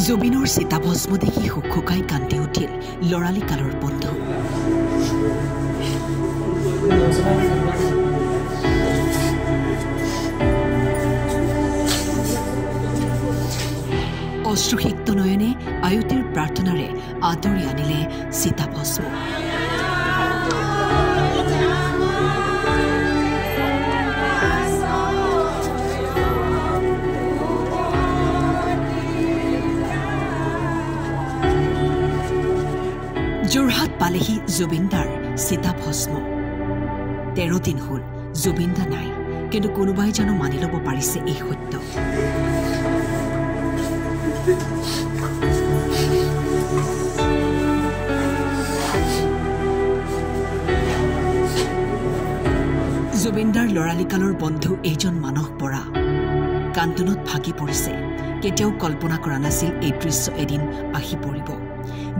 জুবিনৰ চিতাভস্ম দেখি শুকাই কান্দি উঠিল লৰালি কালৰ বন্ধু। অশ্ৰুসিক্ত নয়নে আয়ুতিৰ প্ৰাৰ্থনাৰে আদৰি আনিলে চিতাভস্ম। যোৰহাট পালেহি জুবিনদাৰ চিতাভস্ম। 13 দিন হ'ল জুবিনদা নাই, কিন্তু কোনোবাই জানো মানি ল'ব পাৰিছে এই সত্য। জুবিনদাৰ লৰালিকালৰ বন্ধু এইজন মানস বৰা কান্দোনত ভাগি পৰিছে। কেতিয়াও কল্পনা কৰা নাছিল এই দৃশ্য এদিন আহি পৰিব।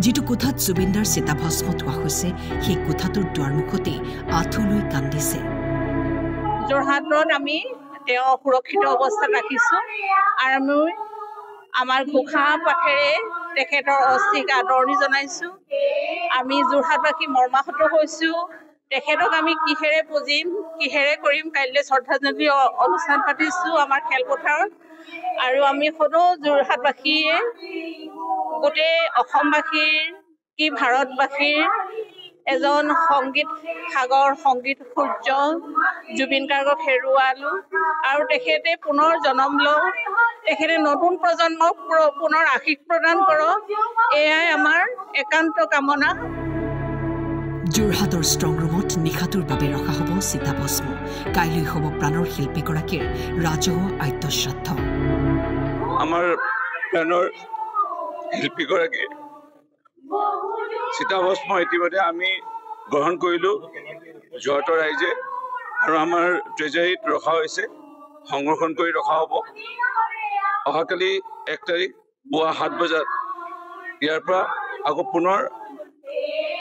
যিটো কোঠাত জুবিনদাৰ চিতাভস্ম থোৱা হৈছে সেই কোঠাটোৰ দুৱাৰমুখতেই আঁঠু লৈ কান্দিছে। যোৰহাটত আমি তেওঁ সুৰক্ষিত অৱস্থাত ৰাখিছোঁ আৰু আমি আমাৰ ঘোষা পাঠেৰে তেখেতৰ অস্থিক আদৰণি জনাইছোঁ। আমি যোৰহাটবাসী মৰ্মাহত হৈছোঁ। তেখেতক আমি কিহেৰে পুজিম, কিহেৰে কৰিম। কাইলৈ শ্ৰদ্ধাঞ্জলি অনুষ্ঠান পাতিছোঁ আমাৰ খেলপথাৰত, আৰু আমি সদায় যোৰহাটবাসীয়ে গোটেই অসমবাসীৰ কি ভাৰতবাসীৰ এজন সংগীত সাগৰ, সংগীত সূৰ্য জুবিন গাৰ্গক হেৰুৱালোঁ, আৰু তেখেতে পুনৰ জন্ম লওক, তেখেতে নতুন প্ৰজন্মক পুনৰ আশীষ প্ৰদান কৰক, এয়াই আমাৰ একান্ত কামনা। যোৰহাটৰ ষ্ট্ৰং ৰুমত নিশাটোৰ বাবে ৰখা হ'ব চিতাভস্ম। কাইলৈ হ'ব প্ৰাণৰ শিল্পীগৰাকীৰ ৰাজহুৱা আদ্যশ্ৰাদ্ধ। আমাৰ প্ৰাণৰ শিল্পীগৰাকীৰ চিতাভস্ম ইতিমধ্যে আমি গ্ৰহণ কৰিলোঁ যোৰহাটৰ ৰাইজে, আৰু আমাৰ ট্ৰেজাৰীত ৰখা হৈছে, সংৰক্ষণ কৰি ৰখা হ'ব। অহাকালি 1 তাৰিখ পুৱা 7 বজাত ইয়াৰ পৰা আকৌ পুনৰ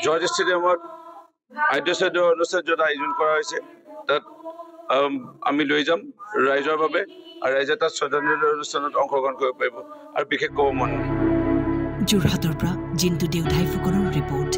জৰ্জ ষ্টেডিয়ামত আদ্যশ্ৰাদ্ধ অনুষ্ঠান য'ত আয়োজন কৰা হৈছে তাত আমি লৈ যাম ৰাইজৰ বাবে, আৰু ৰাইজে তাত শ্ৰদ্ধাঞ্জলি অনুষ্ঠানত অংশগ্ৰহণ কৰিব পাৰিব। আৰু বিশেষ ক'ব মন নাই। যোৰহাটৰ পৰা জিন্তু দেউধাই ফুকনৰ ৰিপৰ্ট।